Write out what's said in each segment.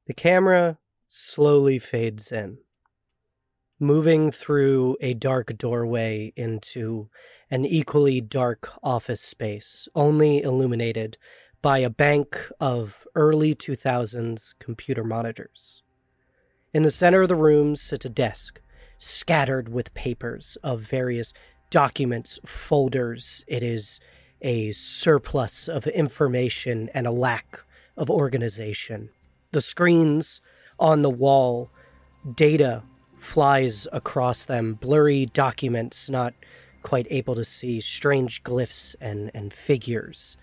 The camera slowly fades in, moving through a dark doorway into an equally dark office space, only illuminated by a bank of early 2000s computer monitors. In the center of the room sits a desk, scattered with papers of various documents, folders. It is a surplus of information and a lack of organization. The screens on the wall, data flies across them, blurry documents, not quite able to see, strange glyphs and figures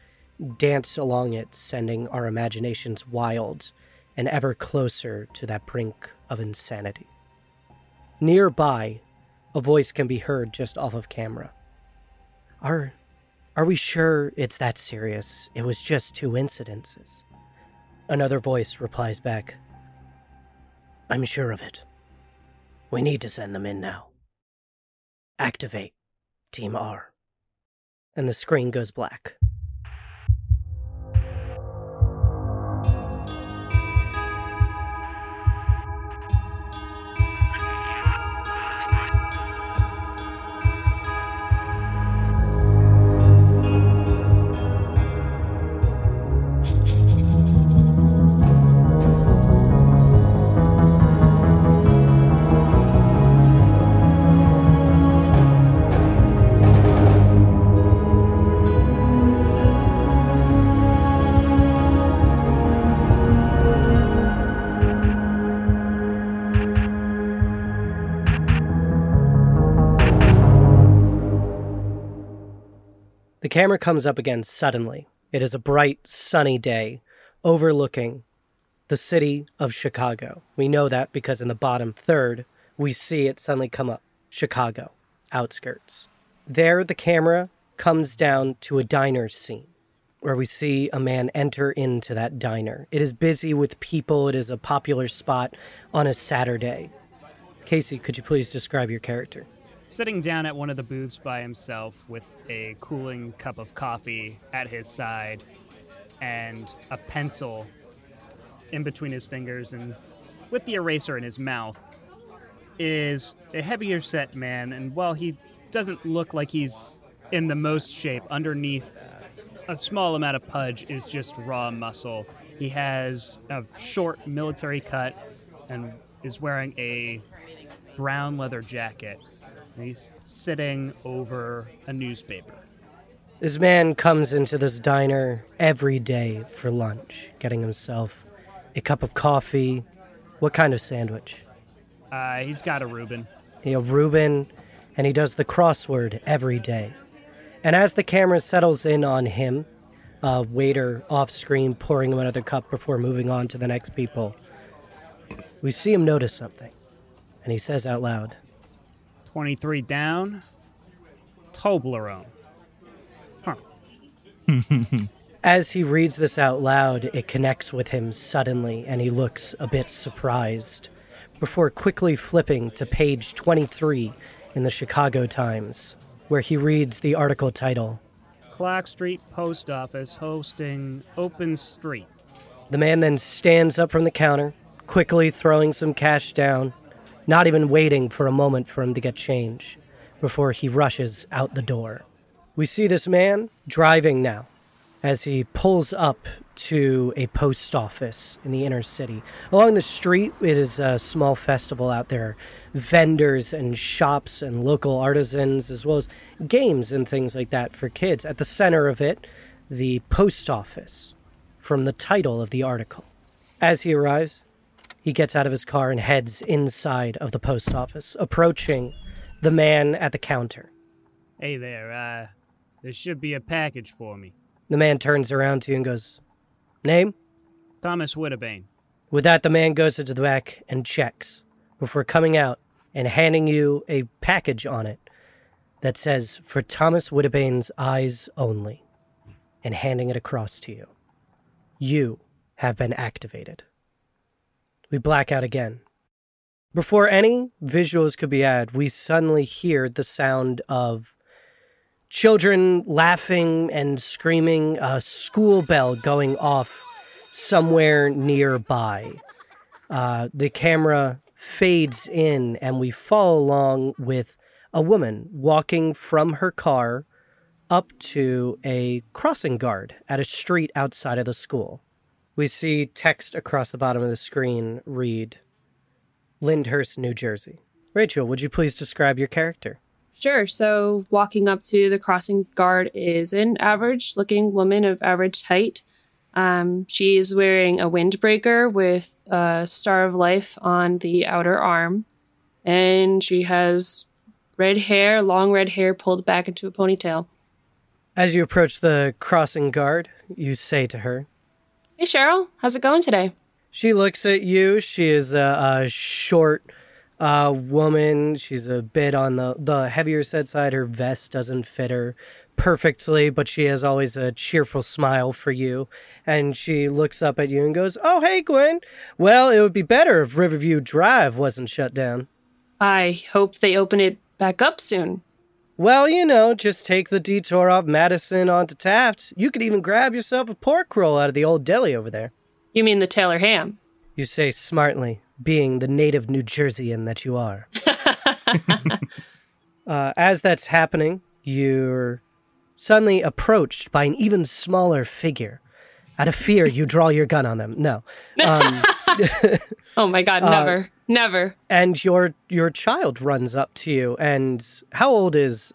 dance along it, sending our imaginations wild and ever closer to that brink of insanity. Nearby, a voice can be heard just off of camera. Are we sure it's that serious? It was just 2 incidences. Another voice replies back, I'm sure of it. We need to send them in now. Activate Team R. And the screen goes black. The camera comes up again suddenly. It is a bright, sunny day overlooking the city of Chicago. We know that because in the bottom third, we see it suddenly come up. Chicago, outskirts. There, the camera comes down to a diner scene where we see a man enter into that diner. It is busy with people. It is a popular spot on a Saturday. Casey, could you please describe your character? Sitting down at one of the booths by himself with a cooling cup of coffee at his side and a pencil in between his fingers and with the eraser in his mouth is a heavier set man. And while he doesn't look like he's in the most shape, underneath a small amount of pudge is just raw muscle. He has a short military cut and is wearing a brown leather jacket. He's sitting over a newspaper. This man comes into this diner every day for lunch, getting himself a cup of coffee. What kind of sandwich? He's got a Reuben. A Reuben, and he does the crossword every day. And as the camera settles in on him, a waiter off-screen pouring him another cup before moving on to the next people, we see him notice something, and he says out loud, 23 down, Toblerone. Huh. As he reads this out loud, it connects with him suddenly, and he looks a bit surprised, before quickly flipping to page 23 in the Chicago Times, where he reads the article title, Clark Street Post Office hosting Open Street. The man then stands up from the counter, quickly throwing some cash down, not even waiting for a moment for him to get change, before he rushes out the door. We see this man driving now, as he pulls up to a post office in the inner city. Along the street, it is a small festival out there. Vendors and shops and local artisans, as well as games and things like that for kids. At the center of it, the post office, from the title of the article. As he arrives, he gets out of his car and heads inside of the post office, approaching the man at the counter. Hey there, there should be a package for me. The man turns around to you and goes, Name? Thomas Whittibane. With that, the man goes into the back and checks, before coming out and handing you a package on it that says, for Thomas Whittibane's eyes only, and handing it across to you. You have been activated. We black out again. Before any visuals could be added, we suddenly hear the sound of children laughing and screaming, a school bell going off somewhere nearby. The camera fades in, and we follow along with a woman walking from her car up to a crossing guard at a street outside of the school. We see text across the bottom of the screen read, Lyndhurst, New Jersey. Rachel, would you please describe your character? Sure. So walking up to the crossing guard is an average-looking woman of average height. She is wearing a windbreaker with a Star of Life on the outer arm. And she has red hair, long red hair pulled back into a ponytail. As you approach the crossing guard, you say to her, Hey, Cheryl. How's it going today? She looks at you. She is a short woman. She's a bit on the heavier set side. Her vest doesn't fit her perfectly, but she has always a cheerful smile for you. And she looks up at you and goes, Oh, hey, Gwen. Well, it would be better if Riverview Drive wasn't shut down. I hope they open it back up soon. Well, just take the detour off Madison onto Taft. You could even grab yourself a pork roll out of the old deli over there. You mean the Taylor ham? You say smartly, being the native New Jerseyan that you are. As that's happening, you're suddenly approached by an even smaller figure. Out of fear, you draw your gun on them. No. Oh my God, never. Never. And your child runs up to you. And how old is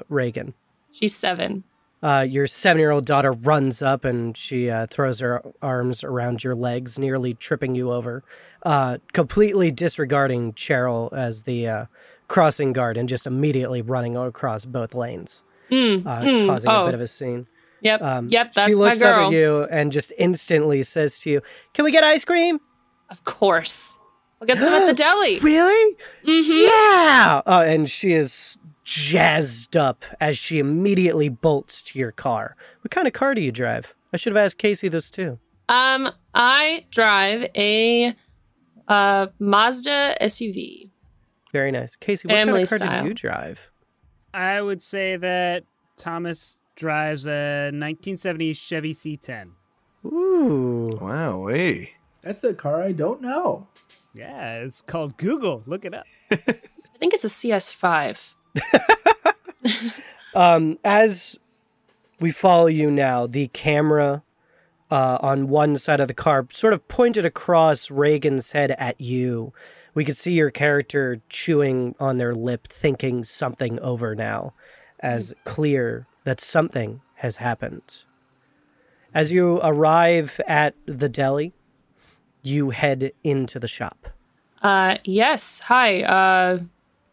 Reagan? She's 7. Your 7-year-old daughter runs up and she throws her arms around your legs, nearly tripping you over, completely disregarding Cheryl as the crossing guard and just immediately running across both lanes, causing a bit of a scene. Yep, that's my girl. She looks up at you and just instantly says to you, Can we get ice cream? Of course. We'll get some at the deli. Really? Mm-hmm. Yeah! And she is jazzed up as she immediately bolts to your car. What kind of car do you drive? I should have asked Casey this too. I drive a Mazda SUV. Very nice. Casey, what Family kind of car style. did you drive? I would say that Thomas drives a 1970 Chevy C10. Ooh. Wow, hey. That's a car I don't know. Yeah, it's called Google. Look it up. I think it's a CS5. As we follow you now, the camera on one side of the car sort of pointed across Reagan's head at you. We could see your character chewing on their lip, thinking something over now, as clear that something has happened. As you arrive at the deli, you head into the shop. Yes. Hi.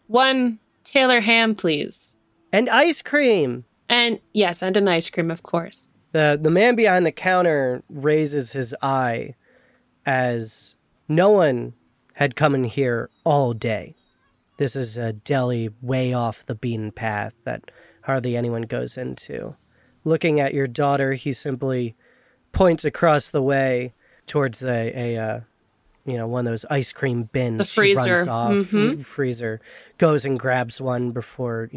1 Taylor ham, please. And ice cream! And yes, and an ice cream, of course. The man behind the counter raises his eye as no one had come in here all day. This is a deli way off the beaten path that hardly anyone goes into. Looking at your daughter, he simply points across the way towards one of those ice cream bins. The freezer. She runs off, Mm-hmm. freezer, goes and grabs one before,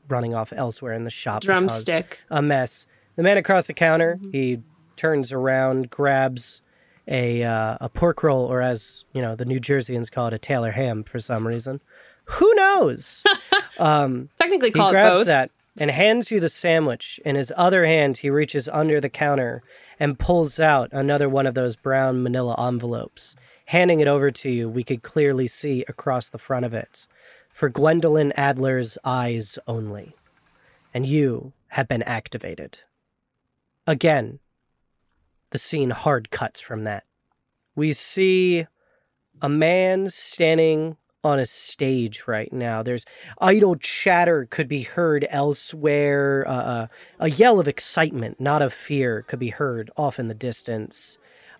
running off elsewhere in the shop. Drumstick. A mess. The man across the counter, he turns around, grabs a pork roll, or as, the New Jerseyans call it, a Taylor ham for some reason. Who knows? Technically He call it grabs both. that and hands you the sandwich. In his other hand, he reaches under the counter and pulls out another one of those brown manila envelopes. Handing it over to you, we could clearly see across the front of it, for Gwendolyn Adler's eyes only. And you have been activated. Again, the scene hard cuts from that. We see a man standing on a stage right now. There's idle chatter could be heard elsewhere. A yell of excitement, not of fear, could be heard off in the distance.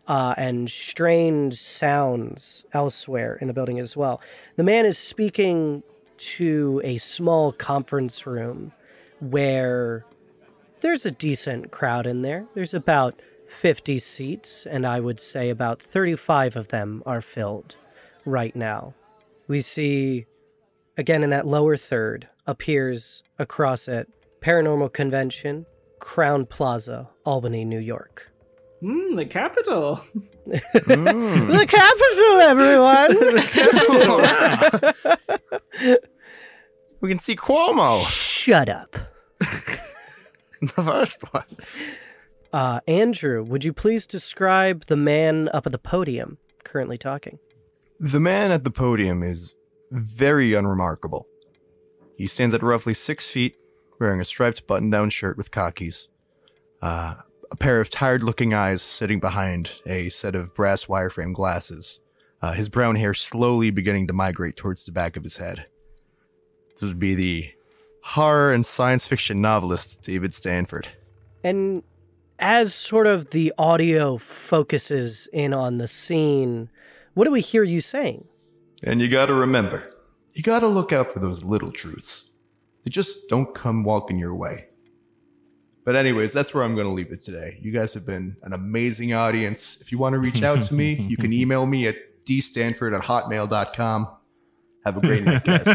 And strange sounds elsewhere in the building as well. The man is speaking to a small conference room where there's a decent crowd in there. There's about 50 seats, and I would say about 35 of them are filled right now. We see, again in that lower third, appears across it, Paranormal Convention, Crown Plaza, Albany, New York. The capital. The capital, everyone! The capital. We can see Cuomo. Shut up. The first one. Andrew, would you please describe the man up at the podium currently talking? The man at the podium is very unremarkable. He stands at roughly 6 feet, wearing a striped button-down shirt with khakis, a pair of tired-looking eyes sitting behind a set of brass wireframe glasses, his brown hair slowly beginning to migrate towards the back of his head. This would be the horror and science fiction novelist David Stanford. And as sort of the audio focuses in on the scene, what do we hear you saying? And you gotta remember, you gotta look out for those little truths. They just don't come walking your way. But anyways, that's where I'm gonna leave it today. You guys have been an amazing audience. If you want to reach out to me, you can email me at dstanford@hotmail.com. Have a great night, guys.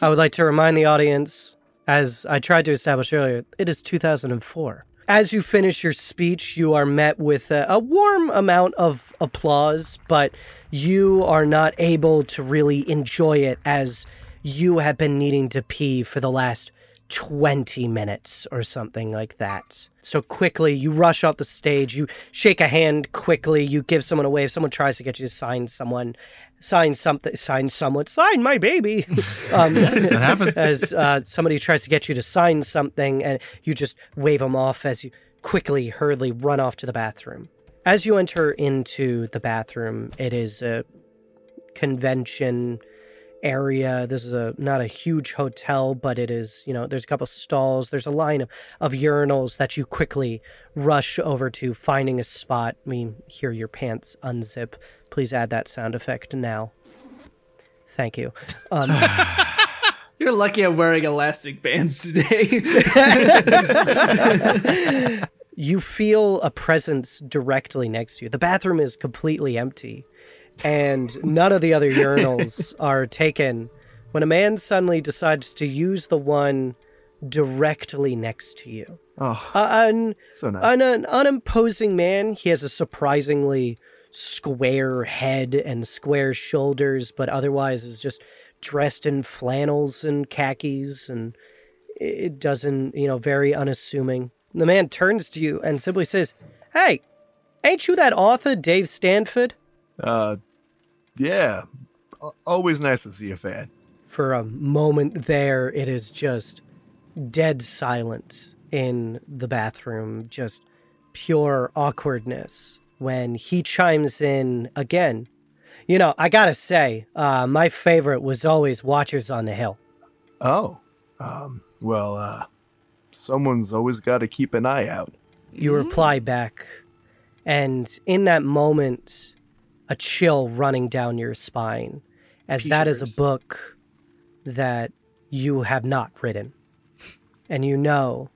I would like to remind the audience, as I tried to establish earlier, it is 2004. As you finish your speech, you are met with a warm amount of applause, but you are not able to really enjoy it as you have been needing to pee for the last 20 minutes or something like that. So quickly, you rush off the stage, you shake a hand quickly, you give someone a wave, someone tries to get you to sign someone, sign my baby. That happens. As somebody tries to get you to sign something, and you just wave them off as you quickly, hurriedly run off to the bathroom. As you enter into the bathroom, it is a convention area. This is not a huge hotel, but it is, there's a couple stalls. There's a line of urinals that you quickly rush over to, finding a spot. Hear your pants unzip. Please add that sound effect now. Thank you. You're lucky I'm wearing elastic bands today. You feel a presence directly next to you. The bathroom is completely empty, and none of the other urinals are taken when a man suddenly decides to use the one directly next to you. Oh, so nice. An unimposing man. He has a surprisingly square head and square shoulders, but otherwise is just dressed in flannels and khakis, and it doesn't, very unassuming. The man turns to you and simply says, "Hey, ain't you that author, Dave Stanford?" Yeah. Always nice to see a fan. For a moment there, it is just dead silent in the bathroom, just pure awkwardness, when he chimes in again. I gotta say, my favorite was always Watchers on the Hill. Oh. Someone's always got to keep an eye out. You reply back, and in that moment, a chill running down your spine, as that is a book that you have not written, and you know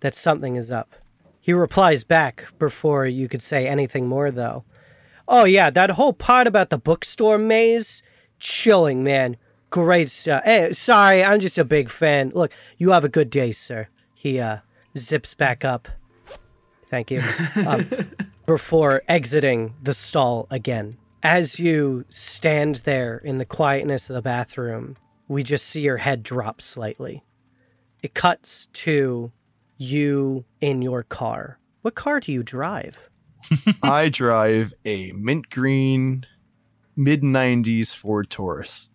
that something is up. He replies back before you could say anything more, though. "Oh yeah, that whole part about the bookstore maze, chilling, man. Great stuff. Hey, sorry, I'm just a big fan. Look, you have a good day, sir." He zips back up. Thank you. Before exiting the stall again. As you stand there in the quietness of the bathroom, we just see your head drop slightly. It cuts to you in your car. What car do you drive? I drive a mint green, mid-90s Ford Taurus.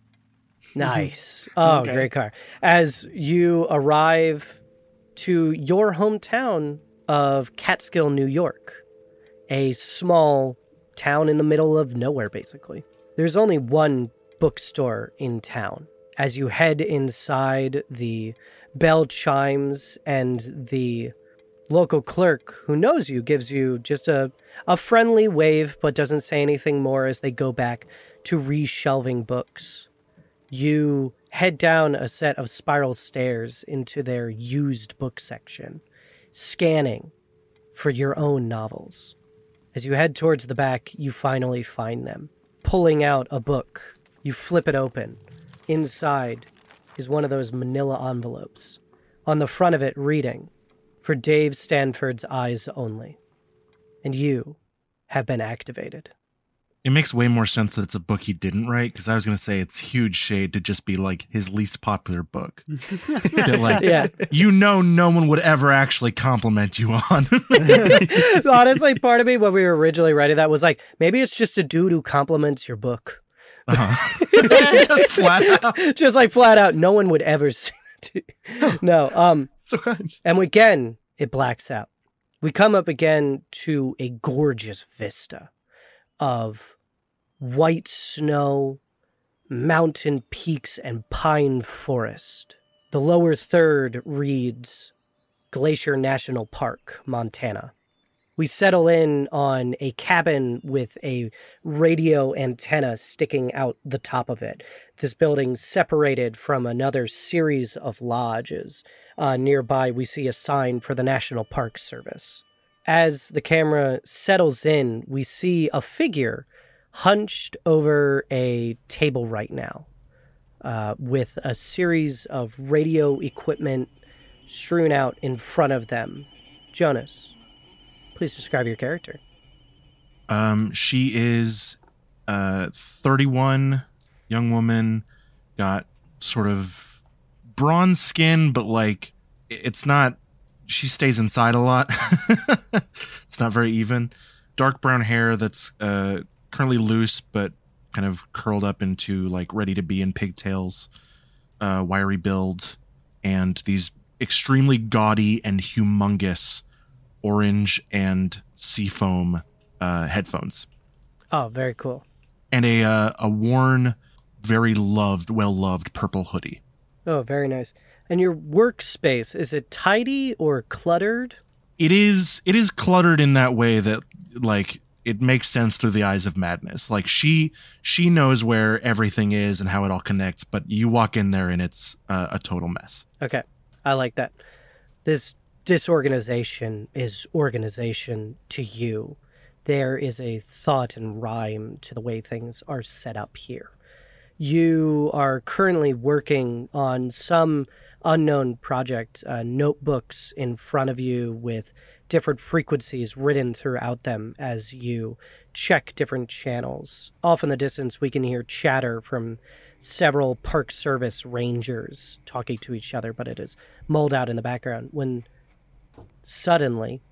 Nice. Oh, Okay. Great car. As you arrive to your hometown of Catskill, New York, a small town in the middle of nowhere, basically. There's only one bookstore in town. As you head inside, the bell chimes, and the local clerk who knows you gives you just a friendly wave, but doesn't say anything more as they go back to reshelving books. You head down a set of spiral stairs into their used book section, scanning for your own novels. As you head towards the back, you finally find them. Pulling out a book, you flip it open. Inside is one of those manila envelopes. On the front of it, reading, for Dave Stanford's eyes only. And you have been activated. It makes way more sense that it's a book he didn't write, because I was going to say it's huge shade to just be like his least popular book. That, like, Yeah. No one would ever actually compliment you on. Honestly, part of me when we were originally writing that was like, maybe it's just a dude who compliments your book. Just flat out. Just like flat out, no one would ever say that to you. No, So much. and again, it blacks out. We come up again to a gorgeous vista of white snow, mountain peaks, and pine forest. The lower third reads Glacier National Park, Montana. We settle in on a cabin with a radio antenna sticking out the top of it. This building separated from another series of lodges. Nearby, we see a sign for the National Park Service. As the camera settles in, we see a figure hunched over a table right now, with a series of radio equipment strewn out in front of them. Jonas, please describe your character. She is 31, young woman, got sort of bronze skin, but like it's not, she stays inside a lot. It's not very even. Dark brown hair that's currently loose, but kind of curled up into like ready to be in pigtails, wiry build, and these extremely gaudy and humongous orange and seafoam headphones. Oh, very cool. And a worn, very well-loved purple hoodie. Oh, very nice. And your workspace, is it tidy or cluttered? It is cluttered in that way that, like, it makes sense through the eyes of madness. Like, she knows where everything is and how it all connects, but you walk in there and it's a total mess. Okay, I like that. This disorganization is organization to you. There is a thought and rhyme to the way things are set up here. You are currently working on some unknown project, notebooks in front of you with different frequencies written throughout them as you check different channels. Off in the distance, we can hear chatter from several Park Service rangers talking to each other, but it is mulled out in the background when suddenly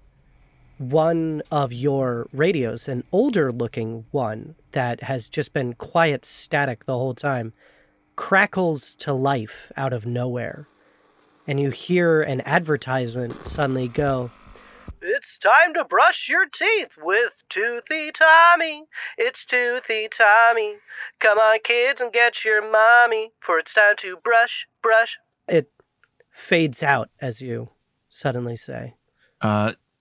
one of your radios, an older looking one that has just been quiet static the whole time, crackles to life out of nowhere. And you hear an advertisement suddenly go, "It's time to brush your teeth with Toothy Tommy. It's Toothy Tommy. Come on, kids, and get your mommy, for it's time to brush. It fades out as you suddenly say.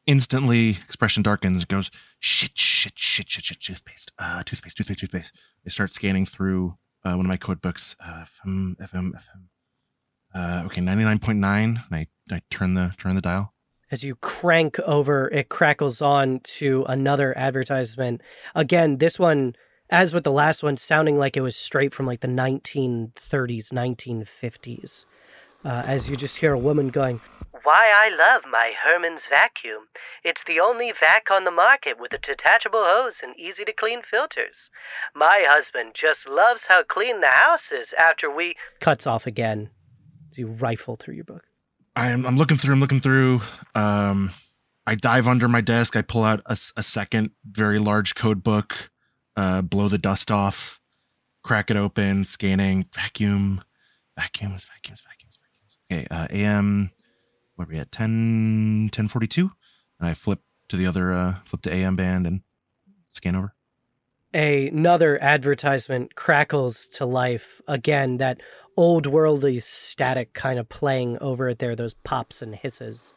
Instantly, expression darkens, goes, shit, toothpaste. I start scanning through one of my code books. FM. Okay, 99.9. And I turn the dial. As you crank over, it crackles on to another advertisement. Again, this one, as with the last one, sounding like it was straight from like the 1930s, 1950s. As you just hear a woman going, "Why I love my Herman's vacuum. It's the only vac on the market with a detachable hose and easy-to-clean filters. My husband just loves how clean the house is after we..." Cuts off again as you rifle through your book. I'm looking through. I dive under my desk. I pull out a second very large code book, blow the dust off, crack it open, scanning, vacuums. Okay, AM, what are we at, 10:42? And I flip to AM band and scan over. Another advertisement crackles to life. Again, that old worldly static kind of playing over it there, those pops and hisses.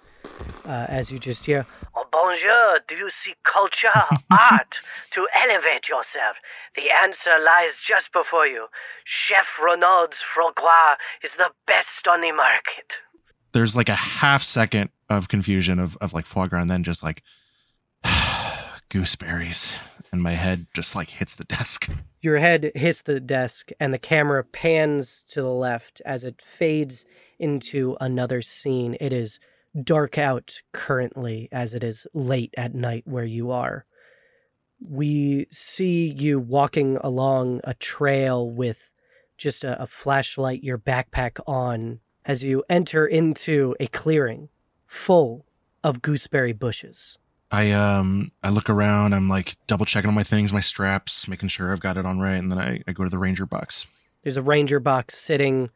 As you just hear, "Oh, bonjour, do you see culture, art, to elevate yourself? The answer lies just before you. Chef Renaud's foie gras is the best on the market." There's like a half second of confusion of like foie gras, and then just like gooseberries, and my head just like hits the desk. Your head hits the desk, and the camera pans to the left as it fades into another scene. It is dark out currently as it is late at night where you are. We see you walking along a trail with just a flashlight, your backpack on, as you enter into a clearing full of gooseberry bushes. I look around, I'm like double checking on my things, my straps, making sure I've got it on right, and then I go to the ranger box. There's a ranger box sitting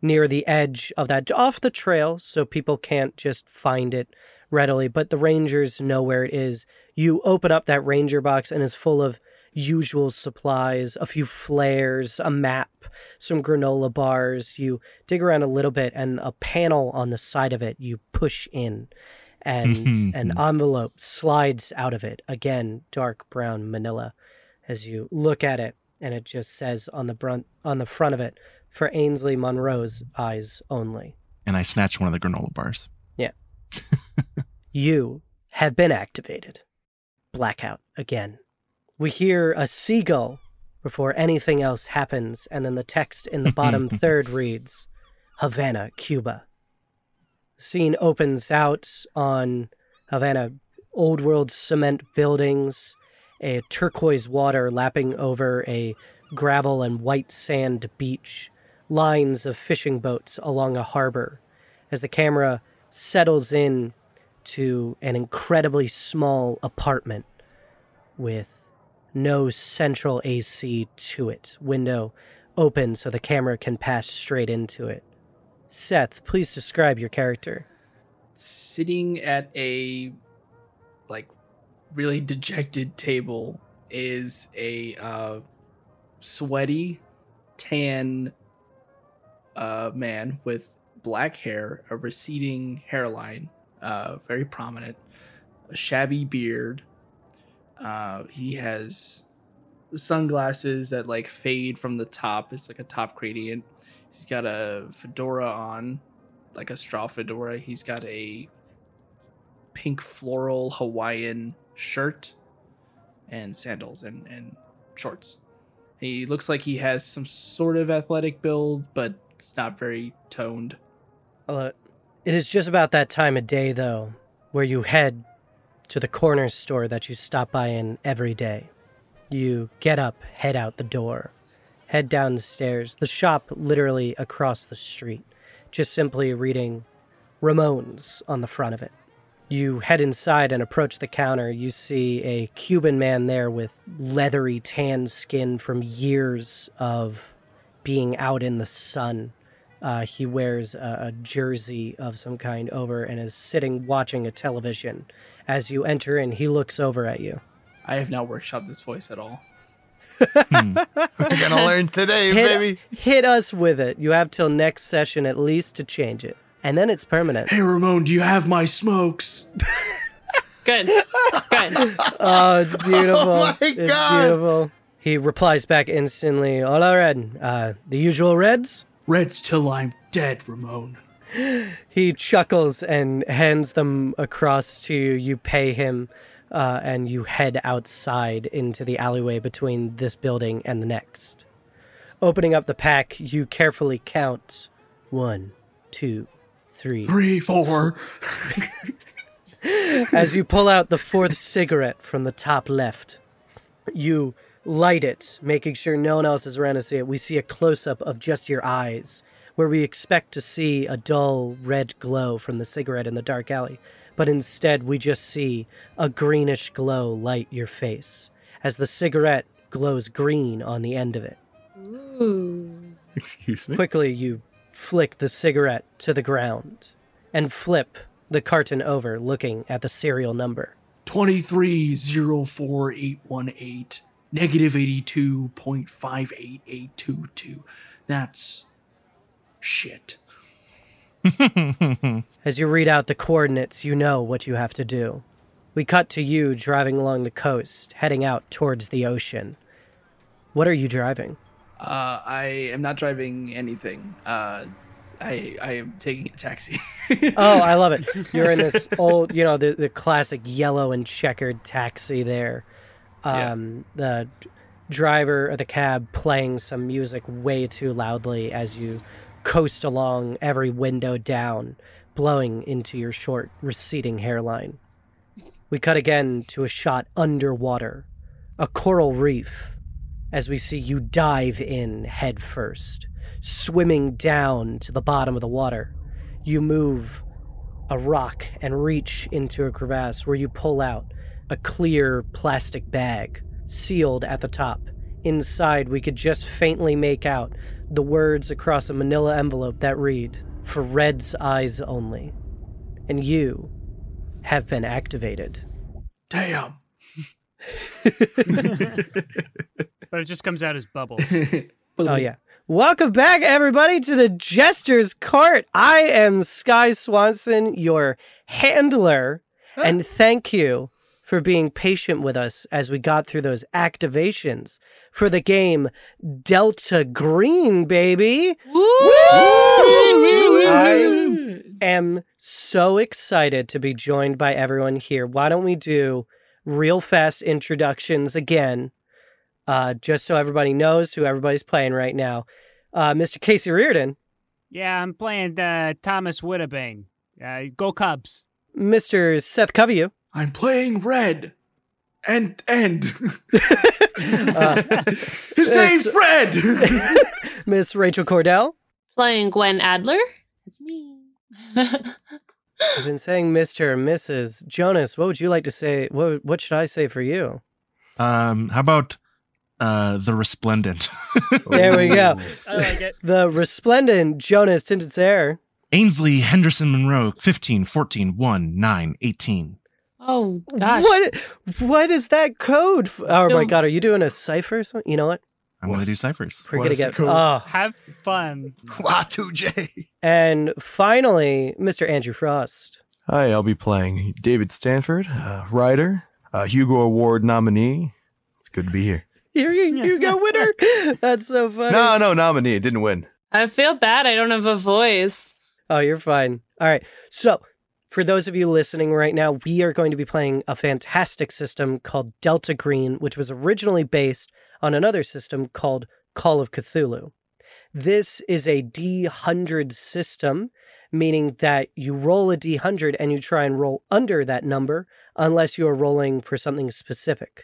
near the edge of that, off the trail, so people can't just find it readily, but the rangers know where it is. You open up that ranger box and it's full of usual supplies, a few flares, a map, some granola bars. You dig around a little bit and a panel on the side of it you push in, and an envelope slides out of it. Again, dark brown manila. As you look at it, and it just says on the front of it, for Ainsley Munroe's eyes only. And I snatch one of the granola bars. Yeah. You have been activated. Blackout again. We hear a seagull before anything else happens, and then the text in the bottom third reads, Havana, Cuba. The scene opens out on Havana, old world cement buildings, a turquoise water lapping over a gravel and white sand beach, lines of fishing boats along a harbor. As the camera settles in to an incredibly small apartment with no central AC to it. Window open so the camera can pass straight into it. Seth, please describe your character. Sitting at a really dejected table is a sweaty, tan man with black hair, a receding hairline, very prominent, a shabby beard. He has sunglasses that fade from the top. It's like a top gradient. He's got a fedora on, like a straw fedora. He's got a pink floral Hawaiian shirt and sandals and shorts. He looks like he has some sort of athletic build, but it's not very toned. It is just about that time of day, though, where you head to the corner store that you stop by in every day. You get up, head out the door, head down the stairs, the shop literally across the street, just simply reading Ramones on the front of it. You head inside and approach the counter. You see a Cuban man there with leathery tan skin from years of being out in the sun. He wears a jersey of some kind over and is sitting watching a television. As you enter in, he looks over at you. I have not workshopped this voice at all. We're gonna learn today, baby. Hit us with it. You have till next session at least to change it. And then it's permanent. Hey, Ramon, do you have my smokes? Good. Good. Oh, it's beautiful. Oh my It's God. beautiful. He replies back instantly, Hola, Red. The usual Reds? Reds till I'm dead, Ramon. He chuckles and hands them across to you. You pay him, and you head outside into the alleyway between this building and the next. Opening up the pack, you carefully count 1, 2, 3. 3, 4. As you pull out the fourth cigarette from the top left, you light it, making sure no one else is around to see it. We see a close-up of just your eyes, where we expect to see a dull red glow from the cigarette in the dark alley. But instead, we just see a greenish glow light your face, as the cigarette glows green on the end of it. Ooh. Excuse me? Quickly, you flick the cigarette to the ground and flip the carton over, looking at the serial number. 2304818, negative 82.58822. That's shit. As you read out the coordinates, you know what you have to do. We cut to you driving along the coast, heading out towards the ocean. What are you driving? I am not driving anything. I am taking a taxi. Oh, I love it. You're in this old, the classic yellow and checkered taxi there. The driver of the cab playing some music way too loudly as you coast along, every window down, blowing into your short, receding hairline. We cut again to a shot underwater, a coral reef, as we see you dive in head first, swimming down to the bottom of the water. You move a rock and reach into a crevasse where you pull out a clear plastic bag, sealed at the top. Inside, we could just faintly make out the words across a manila envelope that read, "For Red's eyes only." And you have been activated. Damn. But it just comes out as bubbles. Oh, yeah. Welcome back, everybody, to the Jester's Court. I am Sky Swanson, your handler, and thank you for being patient with us as we got through those activations for the game Delta Green, baby. Woo! I am so excited to be joined by everyone here. Why don't we do real fast introductions again, just so everybody knows who everybody's playing right now. Mr. Casey Reardon. Yeah, I'm playing Thomas Whittibane. Go Cubs. Mr. Seth Coveyou. I'm playing Red. And his name's Red. Miss Rachel Kordell. Playing Gwen Adler. That's me. I've been saying Mr. and Mrs. Jonas, what would you like to say? What should I say for you? How about the Resplendent? There we go. I like it. The Resplendent Jonas Tintenseher. Ainsley Henderson Munroe, 15, 14, 1, 9, 18. Oh, gosh. What is that code? Oh, my No. God. Are you doing a cipher or something? You know what? I'm going to do ciphers. We're What going to is the get... code? Oh. Have fun. Y2J. And finally, Mr. Andrew Frost. Hi, I'll be playing David Stanford, writer, Hugo Award nominee. It's good to be here. Here you go, winner. That's so funny. No, nominee. It didn't win. I feel bad. I don't have a voice. Oh, you're fine. All right. So, for those of you listening right now, we are going to be playing a fantastic system called Delta Green, which was originally based on another system called Call of Cthulhu. This is a D100 system, meaning that you roll a D100 and you try and roll under that number unless you are rolling for something specific.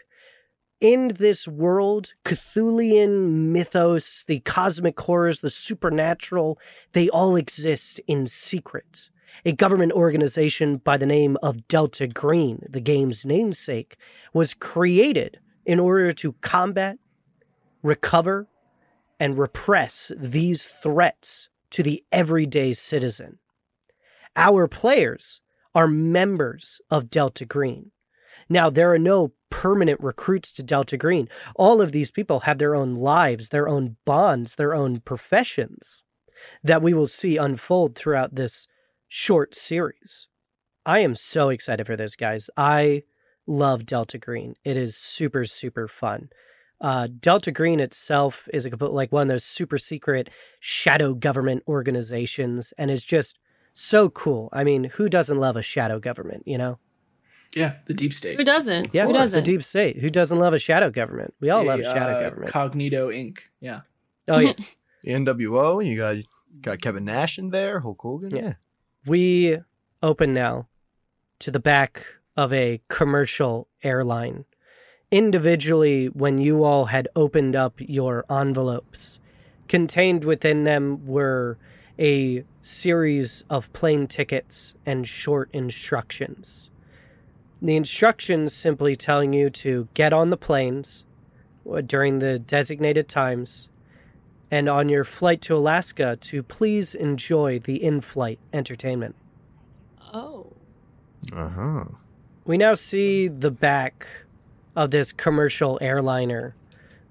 In this world, Cthulian mythos, the cosmic horrors, the supernatural, they all exist in secret. A government organization by the name of Delta Green, the game's namesake, was created in order to combat, recover, and repress these threats to the everyday citizen. Our players are members of Delta Green. Now, there are no permanent recruits to Delta Green. All of these people have their own lives, their own bonds, their own professions that we will see unfold throughout this short series. I am so excited for this, guys. I love Delta Green. It is super, super fun. Delta Green itself is like one of those super secret shadow government organizations and is just so cool. I mean, who doesn't love a shadow government, you know? Yeah, the deep state. Who doesn't? Yeah, Who doesn't? the deep state. Who doesn't love a shadow government? We all love a shadow government. Cognito Inc. Yeah. Oh, yeah. The NWO, you got Kevin Nash in there, Hulk Hogan. Yeah. We open now to the back of a commercial airline. Individually, when you all had opened up your envelopes, contained within them were a series of plane tickets and short instructions. The instructions simply telling you to get on the planes during the designated times, and on your flight to Alaska to please enjoy the in-flight entertainment. Oh. Uh-huh. We now see the back of this commercial airliner,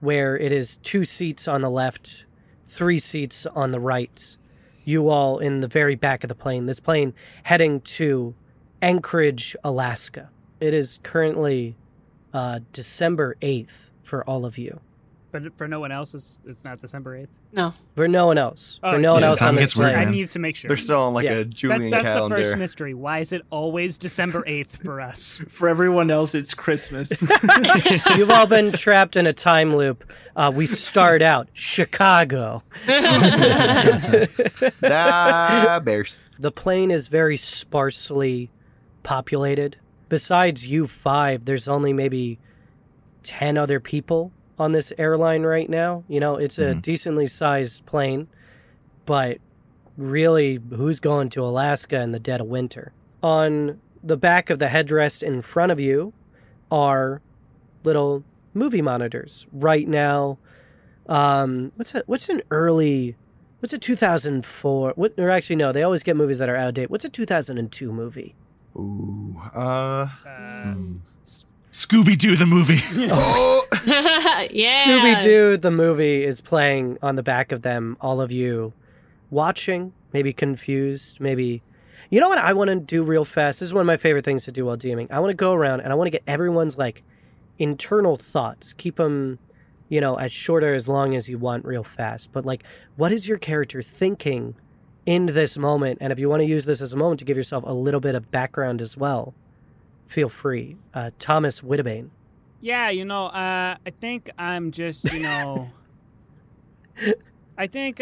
where it is 2 seats on the left, 3 seats on the right. You all in the very back of the plane. This plane heading to Anchorage, Alaska. It is currently December 8th for all of you. But for no one else, it's not December 8th? No. For no one else. Oh, For no one Jesus. else Time on this gets weird, plane. I man. need to make sure. They're still on like Yeah. a Julian That's calendar. the first mystery. Why is it always December 8th for us? For everyone else, it's Christmas. You've all been trapped in a time loop. We start out Chicago. Bears. The plane is very sparsely populated. Besides you 5, there's only maybe 10 other people on this airline right now. You know, it's a decently sized plane, but really, who's going to Alaska in the dead of winter? On the back of the headrest in front of you are little movie monitors. Right now, what's a 2004? Or actually, no, they always get movies that are out of date. What's a 2002 movie? Ooh. Scooby-Doo the movie. Oh. Yeah. Scooby-Doo the movie is playing on the back of them. All of you watching, maybe confused, maybe. You know what I want to do real fast? This is one of my favorite things to do while DMing. I want to go around and I want to get everyone's like internal thoughts. Keep them, you know, as short or as long as you want real fast. But like, what is your character thinking in this moment? And if you want to use this as a moment to give yourself a little bit of background as well, feel free. Thomas Whittibane. Yeah, I think I'm just, I think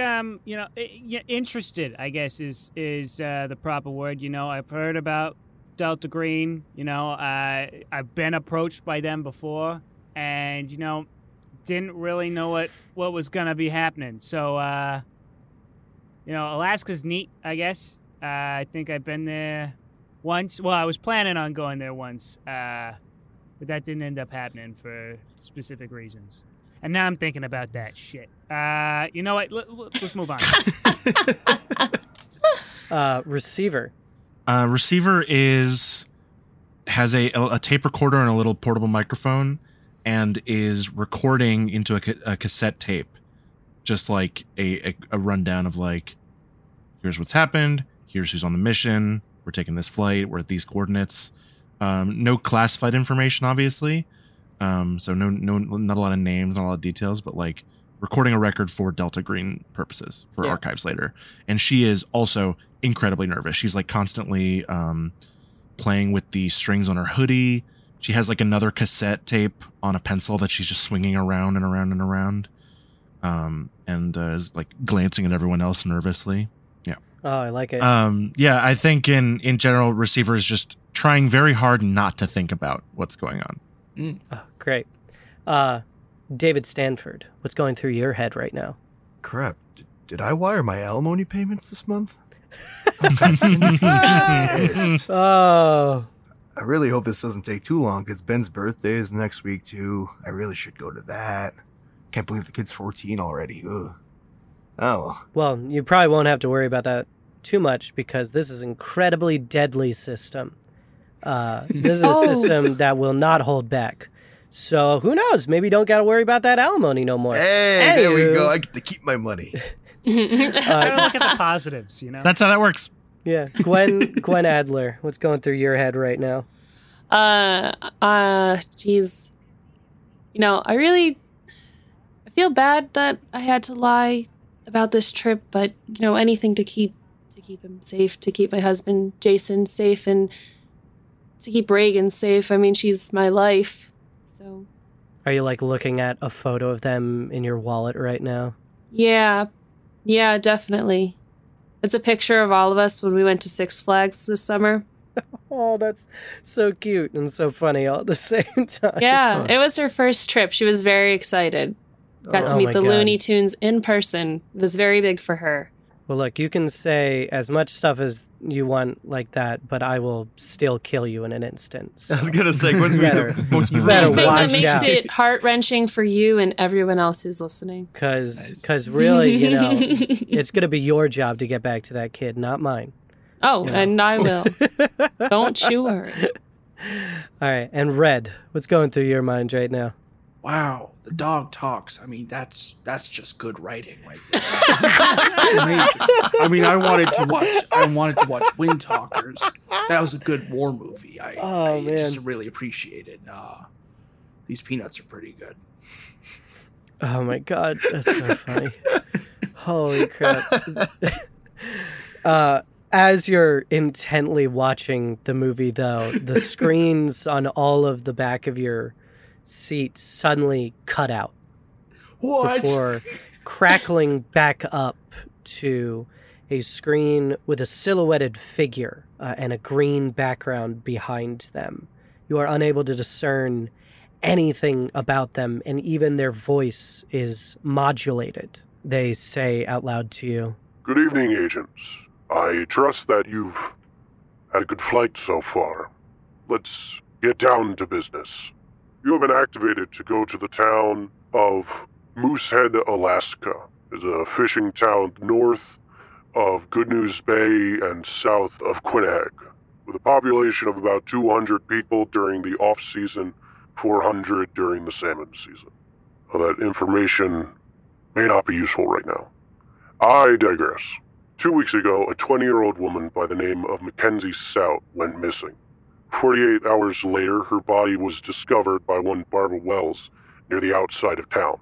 interested, I guess is the proper word. I've heard about Delta Green. I've been approached by them before, and didn't really know what was gonna be happening. So Alaska's neat, I guess. I think I've been there once. Well, I was planning on going there once, but that didn't end up happening for specific reasons. And now I'm thinking about that shit. You know what? Let's move on. Receiver. Receiver has a tape recorder and a little portable microphone, and is recording into a cassette tape, just like a rundown of like, here's what's happened, here's who's on the mission, we're taking this flight, we're at these coordinates. No classified information, obviously. So not a lot of names, not a lot of details, but like recording a record for Delta Green purposes for archives later. And she is also incredibly nervous. She's like constantly playing with the strings on her hoodie. She has like another cassette tape on a pencil that she's just swinging around and around and around. And is like glancing at everyone else nervously. Yeah. Oh, I like it. Yeah, I think in general, Receiver is just trying very hard not to think about what's going on. Oh, great. David Stanford, what's going through your head right now? Crap. Did I wire my alimony payments this month? Oh. I really hope this doesn't take too long, because Ben's birthday is next week, too. I really should go to that. Can't believe the kid's 14 already. Ugh. Oh. Well, you probably won't have to worry about that too much, because this is an incredibly deadly system. This is a system that will not hold back. So who knows? Maybe you don't got to worry about that alimony no more. Hey, there we go. I get to keep my money. Gotta look at the positives, That's how that works. Yeah. Gwen Adler, what's going through your head right now? Geez. I feel bad that I had to lie about this trip, but, anything to keep him safe, to keep my husband, Jason, safe, and to keep Reagan safe. I mean, she's my life, so. Are you, like, looking at a photo of them in your wallet right now? Yeah, definitely. It's a picture of all of us when we went to Six Flags this summer. Oh, that's so cute and so funny all at the same time. Yeah, it was her first trip. She was very excited. Got to Oh meet my the God. Looney Tunes in person. It was very big for her. Well, look, you can say as much stuff as you want like that, but I will still kill you in an instant. So. I was going to say, what's better- the most you better I think watch that makes out. it heart-wrenching for you and everyone else who's listening. Because really, it's going to be your job to get back to that kid, not mine. Oh, and I will. Don't you worry. All right, and Red, what's going through your mind right now? Wow, the dog talks. I mean, that's just good writing right there. That's amazing. I mean, I wanted to watch Wind Talkers. That was a good war movie. I just really appreciated. These peanuts are pretty good. Oh my god, that's so funny. Holy crap. As you're intently watching the movie, though, the screens on all of the back of your seat suddenly cut out. What? Before crackling back up to a screen with a silhouetted figure and a green background behind them. You are unable to discern anything about them, and even their voice is modulated. They say out loud to you, "Good evening, agents. I trust that you've had a good flight so far. Let's get down to business. You have been activated to go to the town of Moosehead, Alaska. It's a fishing town north of Good News Bay and south of Quinnahag, with a population of about 200 people during the off-season, 400 during the salmon season. That information may not be useful right now. I digress. 2 weeks ago, a 20-year-old woman by the name of Mackenzie Sout went missing. 48 hours later, her body was discovered by one Barbara Wells near the outside of town,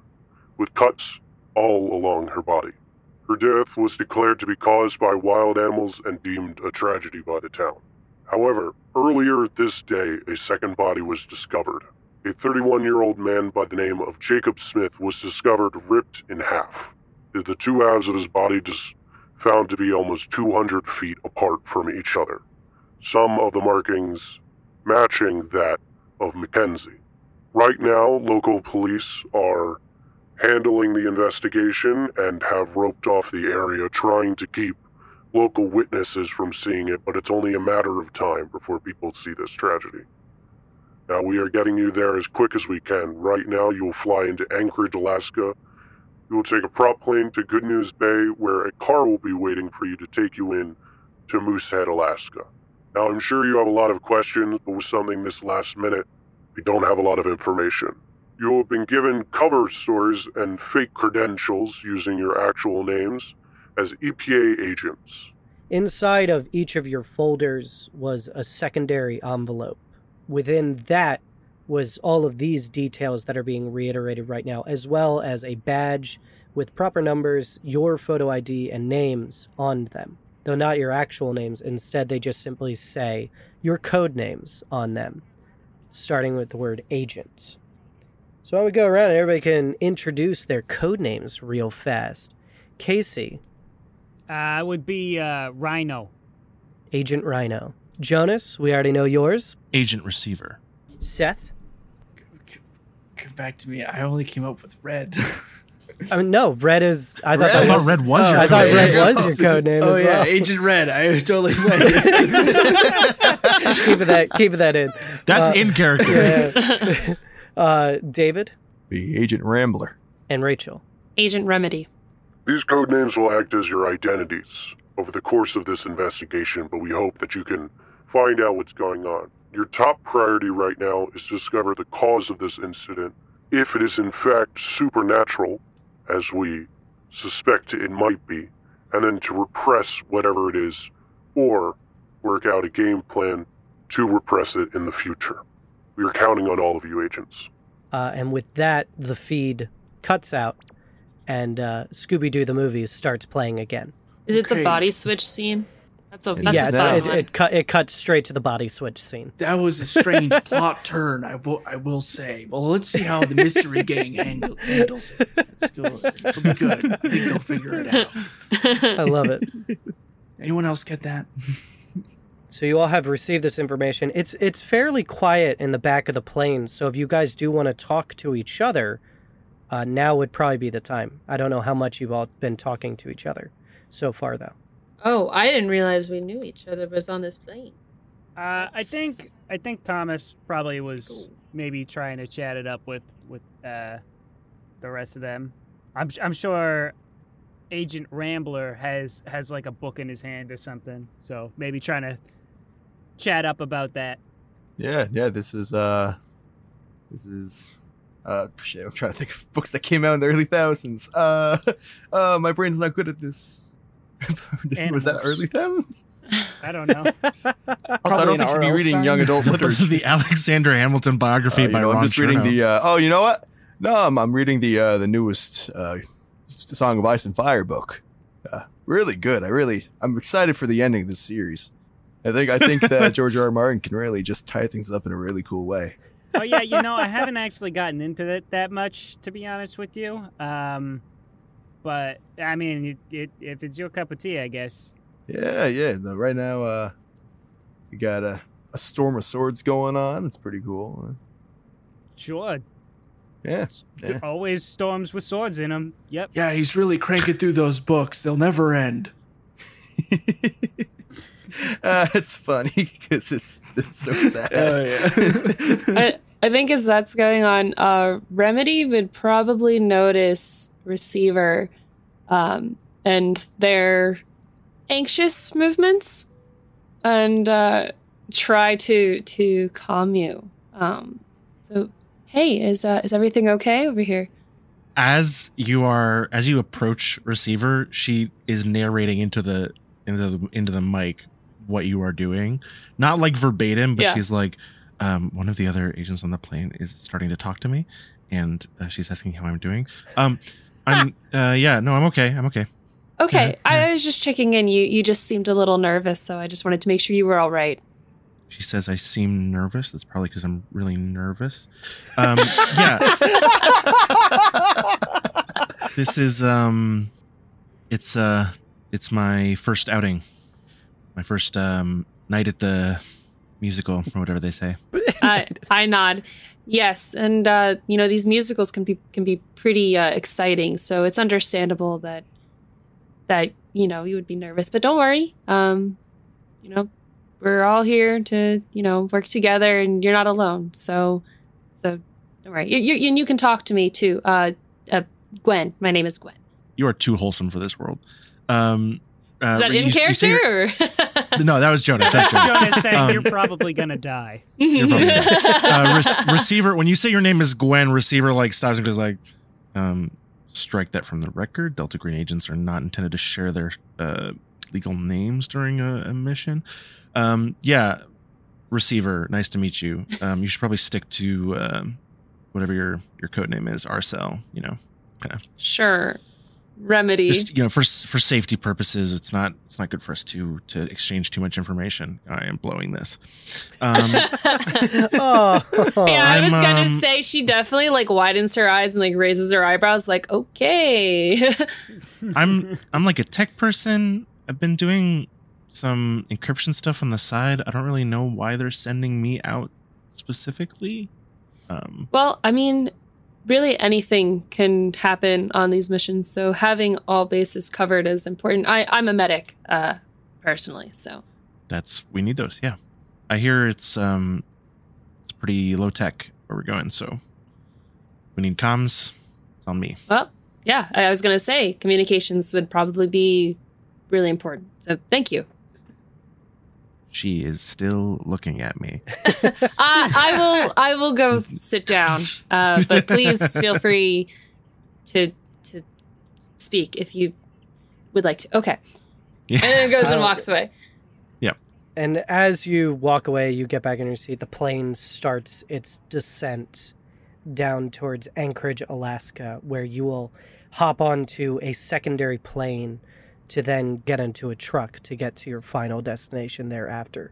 with cuts all along her body. Her death was declared to be caused by wild animals and deemed a tragedy by the town. However, earlier this day, a second body was discovered. A 31-year-old man by the name of Jacob Smith was discovered ripped in half. The two halves of his body found to be almost 200 feet apart from each other, some of the markings matching that of Mackenzie. Right now, local police are handling the investigation and have roped off the area, trying to keep local witnesses from seeing it, but it's only a matter of time before people see this tragedy. Now, we are getting you there as quick as we can. Right now, you will fly into Anchorage, Alaska. You will take a prop plane to Good News Bay, where a car will be waiting for you to take you in to Moosehead, Alaska. Now, I'm sure you have a lot of questions, but with something this last minute, we don't have a lot of information. You have been given cover stories and fake credentials using your actual names as EPA agents. Inside of each of your folders was a secondary envelope. Within that was all of these details that are being reiterated right now, as well as a badge with proper numbers, your photo ID, and names on them. Though not your actual names, instead they just simply say your code names on them, starting with the word agent. So why don't we go around and everybody can introduce their code names real fast. Casey. It would be Rhino. Agent Rhino. Jonas, we already know yours. Agent Receiver. Seth. Come back to me. I only came up with Red. I mean, no, Red is... I thought Red was your I code thought name. Red was your code name as well. Agent Red. I totally played it. Keep that in. That's in character. Yeah. David. The Agent Rambler. And Rachel. Agent Remedy. These code names will act as your identities over the course of this investigation, but we hope that you can find out what's going on. Your top priority right now is to discover the cause of this incident, if it is in fact supernatural, as we suspect it might be, and then to repress whatever it is, or work out a game plan to repress it in the future. We are counting on all of you agents. And with that, the feed cuts out, and Scooby-Doo the movie starts playing again. Is it the Okay. body switch scene? That's a Yeah, fun one. it cuts straight to the body switch scene. That was a strange plot turn, I will say. Well, let's see how the mystery gang handles it. Let's go. It'll be good. I think they'll figure it out. I love it. Anyone else get that? So you all have received this information. It's fairly quiet in the back of the plane, so if you guys do want to talk to each other, now would probably be the time. I don't know how much you've all been talking to each other so far, though. Oh, I didn't realize we knew each other was on this plane. I think Thomas probably was maybe trying to chat it up with the rest of them. I'm sure Agent Rambler has like a book in his hand or something, so maybe trying to chat up about that. Yeah, this is shit, I'm trying to think of books that came out in the early thousands. My brain's not good at this. Was that early thousands? I don't know. Also, I don't think you'd be reading young adult literature. The Alexander Hamilton biography by Ron I'm just reading Chernow. the. You know what? No, I'm reading the newest Song of Ice and Fire book. Really good. I'm excited for the ending of this series. I think that George R. R. Martin can really just tie things up in a really cool way. Oh yeah, I haven't actually gotten into it that much, to be honest with you. But I mean, if it's your cup of tea, I guess. Yeah. Right now, we got a storm of swords going on. It's pretty cool. Sure. Yeah. Always storms with swords in them. Yep. Yeah, he's really cranking through those books. They'll never end. It's funny because it's so sad. Oh, yeah. I think as that's going on, Remedy would probably notice Receiver and their anxious movements and try to calm you. So, hey, is everything okay over here? As you approach Receiver, she is narrating into the mic what you are doing, not like verbatim, but she's like, one of the other agents on the plane is starting to talk to me, and she's asking how I'm doing. I'm okay. Okay. Yeah. I was just checking in. You just seemed a little nervous, so I just wanted to make sure you were all right. She says I seem nervous. That's probably because I'm really nervous. Yeah. This is it's my first outing. My first night at the musical, or whatever they say. I nod. Yes, and these musicals can be pretty exciting, so it's understandable that you would be nervous. But don't worry. We're all here to work together, and you're not alone. So don't worry. You can talk to me too. Gwen. My name is Gwen. You are too wholesome for this world. Is that in character? No, that was Jonas. That's Jonas saying you're probably gonna die. You're probably gonna die. Receiver, when you say your name is Gwen, Receiver stops and goes strike that from the record. Delta Green agents are not intended to share their legal names during a mission. Yeah, Receiver, nice to meet you. You should probably stick to whatever your code name is, Arcel. Kind of. Sure. Remedy. Just, for safety purposes, it's not good for us to exchange too much information. I am blowing this. Yeah, I was gonna say she definitely widens her eyes and raises her eyebrows. Okay. I'm like a tech person. I've been doing some encryption stuff on the side. I don't really know why they're sending me out specifically. Well, I mean, really anything can happen on these missions, so having all bases covered is important. I'm a medic, personally, so. We need those, yeah. I hear it's pretty low tech where we're going, so we need comms. It's on me. Well, yeah, I was going to say communications would probably be really important, so thank you. She is still looking at me. I will go sit down. But please feel free to speak if you would like to. Okay. Yeah. And then goes and walks away. Yep. And as you walk away, you get back in your seat. The plane starts its descent down towards Anchorage, Alaska, where you will hop onto a secondary plane to then get into a truck to get to your final destination thereafter.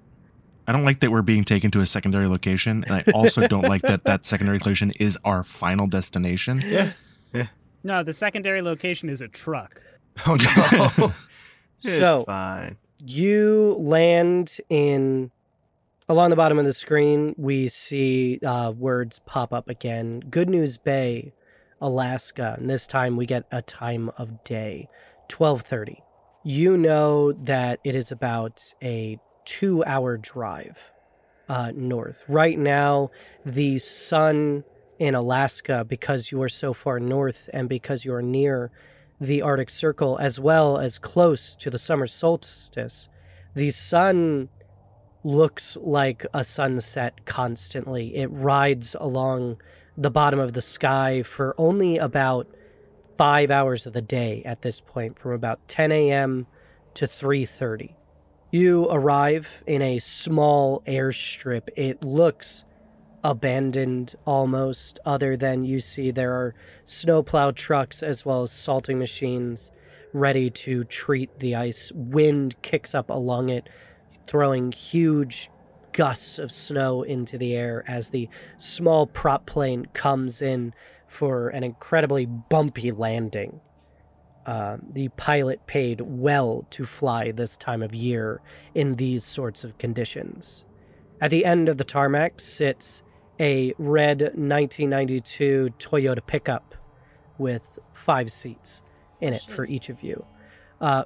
I don't like that we're being taken to a secondary location, and I also don't like that secondary location is our final destination. Yeah. No, the secondary location is a truck. Oh, no. So, it's fine. You land along the bottom of the screen, we see words pop up again. Good News Bay, Alaska, and this time we get a time of day, 12:30. You know that it is about a 2-hour drive north. Right now, the sun in Alaska, because you are so far north and because you are near the Arctic Circle, as well as close to the summer solstice, the sun looks like a sunset constantly. It rides along the bottom of the sky for only about 5 hours of the day at this point, from about 10 a.m. to 3:30. You arrive in a small airstrip. It looks abandoned almost, other than you see there are snowplow trucks as well as salting machines ready to treat the ice. Wind kicks up along it, throwing huge gusts of snow into the air as the small prop plane comes in for an incredibly bumpy landing. The pilot paid well to fly this time of year in these sorts of conditions. At the end of the tarmac sits a red 1992 Toyota pickup with 5 seats in it for each of you.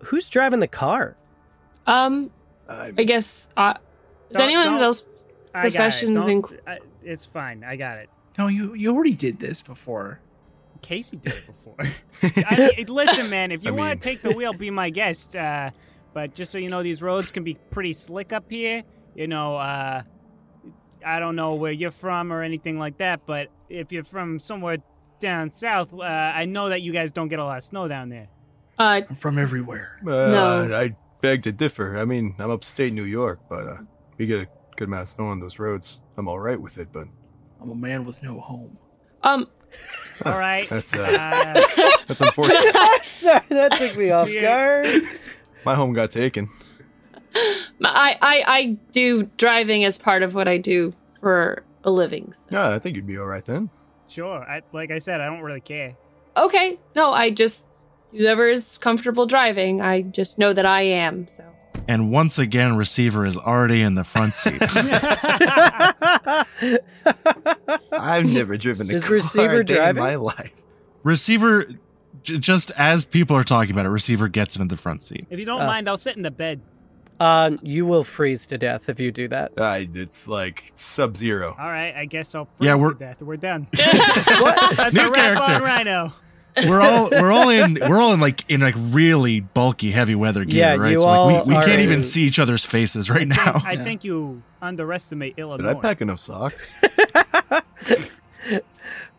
Who's driving the car? I guess does anyone else professions include? It's fine. I got it. No, you already did this before. Casey did it before. Listen, man, if you want to take the wheel, be my guest. But just so you know, these roads can be pretty slick up here. You know, I don't know where you're from or anything like that, but if you're from somewhere down south, I know that you guys don't get a lot of snow down there. I'm from everywhere. No. I beg to differ. I mean, I'm upstate New York, but we get a good amount of snow on those roads. I'm all right with it, but I'm a man with no home. All right. That's unfortunate. Sorry, that took me off guard. My home got taken. I do driving as part of what I do for a living. So. Yeah, I think you'd be all right then. Sure. Like I said, I don't really care. Okay. No, I just whoever's comfortable driving, I just know that I am. So. And once again, receiver is already in the front seat. I've never driven a Is car receiver a day in driving? my life. Receiver, just as people are talking about it, receiver gets into the front seat. If you don't mind, I'll sit in the bed. You will freeze to death if you do that. It's like Sub-Zero. All right, I guess I'll freeze to death. We're done. What? That's New a wrap character. on Rhino. We're all in really bulky, heavy weather gear, Yeah, right? you So all we are can't even in- see each other's faces right now. I think you underestimate Illinois. Did I pack enough socks?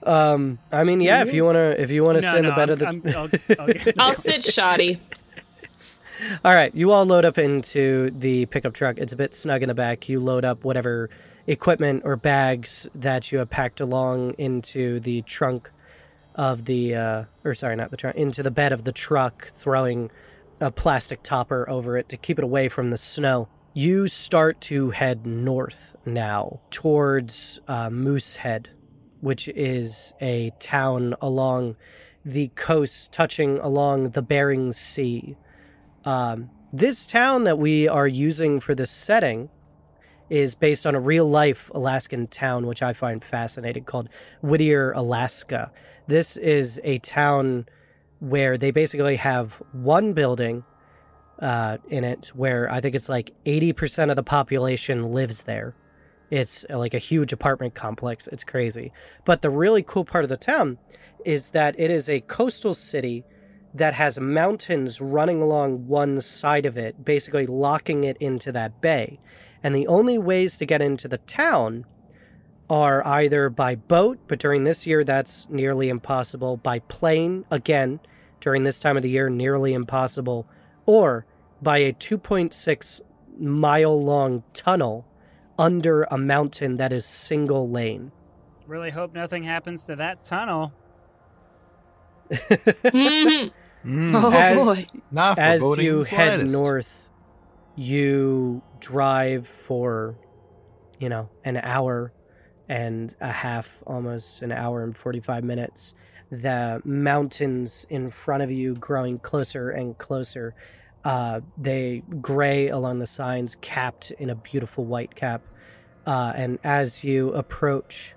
I mean, yeah, if you wanna sit in the bed of the. I'll sit shoddy. All right, you all load up into the pickup truck. It's a bit snug in the back. You load up whatever equipment or bags that you have packed along into the trunk of the, into the bed of the truck, throwing a plastic topper over it to keep it away from the snow. You start to head north now towards Moosehead, which is a town along the coast touching along the Bering Sea. This town that we are using for this setting is based on a real-life Alaskan town, which I find fascinating, called Whittier, Alaska. This is a town where they basically have one building in it where I think it's like 80% of the population lives there. It's like a huge apartment complex. It's crazy. But the really cool part of the town is that it is a coastal city that has mountains running along one side of it, basically locking it into that bay. And the only ways to get into the town are either by boat, but during this year that's nearly impossible, by plane, again, during this time of the year, nearly impossible, or by a 2.6 mile long tunnel under a mountain that is single lane. Really hope nothing happens to that tunnel. As foreboding you the head slightest. north, you drive for, an hour and a half, almost an hour and 45 minutes. The mountains in front of you growing closer and closer. They gray along the signs, capped in a beautiful white cap. And as you approach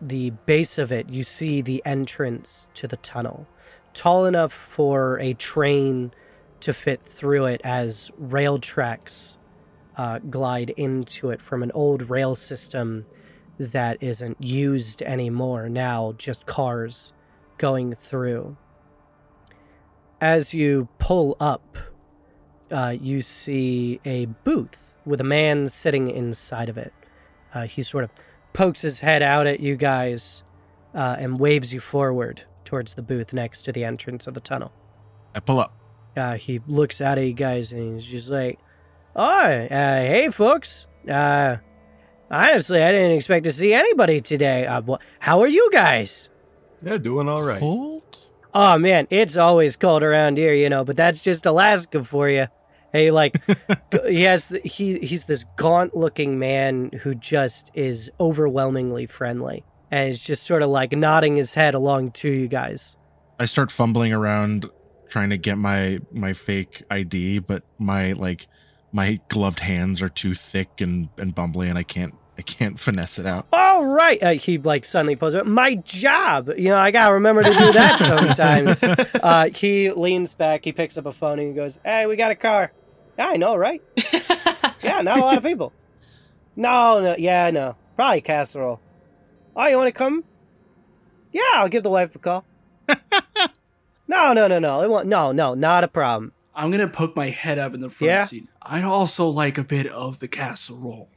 the base of it, you see the entrance to the tunnel. Tall enough for a train to fit through it as rail tracks glide into it from an old rail system that isn't used anymore, now just cars going through. As you pull up, you see a booth with a man sitting inside of it. He sort of pokes his head out at you guys and waves you forward towards the booth next to the entrance of the tunnel. I pull up. He looks out at you guys and he's just like, hey folks, Honestly, I didn't expect to see anybody today. How are you guys? Yeah, doing all right. Cold? Oh, man, it's always cold around here, but that's just Alaska for you. Hey, he's this gaunt-looking man who just is overwhelmingly friendly. And he's just sort of nodding his head along to you guys. I start fumbling around trying to get my fake ID, but my gloved hands are too thick and bumbly, and I can't finesse it out. All right. He suddenly pulls up. My job. I gotta remember to do that sometimes. He leans back. He picks up a phone and he goes, "Hey, we got a car." Yeah, I know, right? Yeah, not a lot of people. No. Yeah, no. Probably casserole. Oh, you want to come? Yeah, I'll give the wife a call. No. It won't. No, not a problem. I'm going to poke my head up in the front seat. I'd also like a bit of the casserole.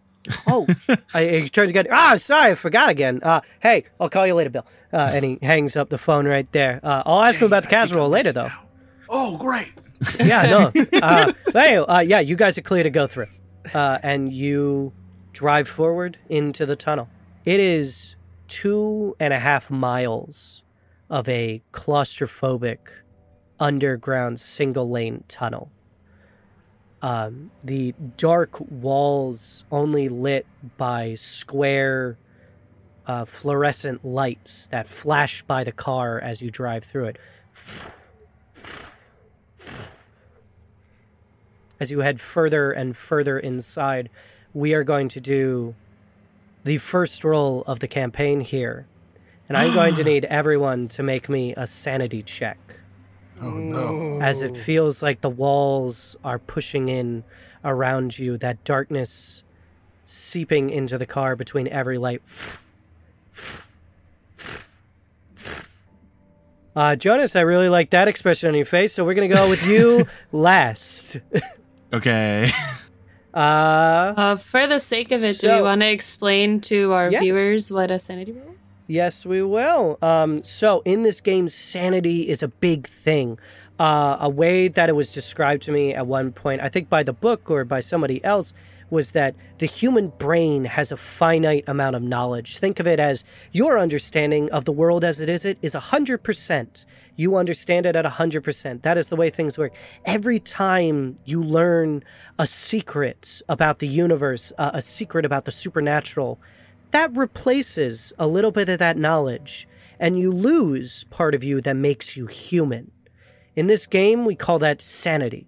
Oh, he turns again. Sorry, I forgot again. Hey, I'll call you later, Bill. And he hangs up the phone right there. I'll ask him about the casserole later, though. Now. Oh, great. Yeah, no. Hey, you guys are clear to go through. And you drive forward into the tunnel. It is 2.5 miles of a claustrophobic underground single-lane tunnel. The dark walls only lit by square fluorescent lights that flash by the car as you drive through it. As you head further and further inside, we are going to do the first roll of the campaign here. And I'm going to need everyone to make me a sanity check. Oh, no. As it feels like the walls are pushing in around you, that darkness seeping into the car between every light. Jonas, I really like that expression on your face, so we're going to go with you last. Okay. For the sake of it, do we want to explain to our viewers what a sanity roll is? Yes, we will. So in this game, sanity is a big thing. A way that it was described to me at one point, I think by the book or by somebody else, was that the human brain has a finite amount of knowledge. Think of it as your understanding of the world as it is 100%. You understand it at 100%. That is the way things work. Every time you learn a secret about the universe, a secret about the supernatural, that replaces a little bit of that knowledge, and you lose part of you that makes you human. In this game, we call that sanity.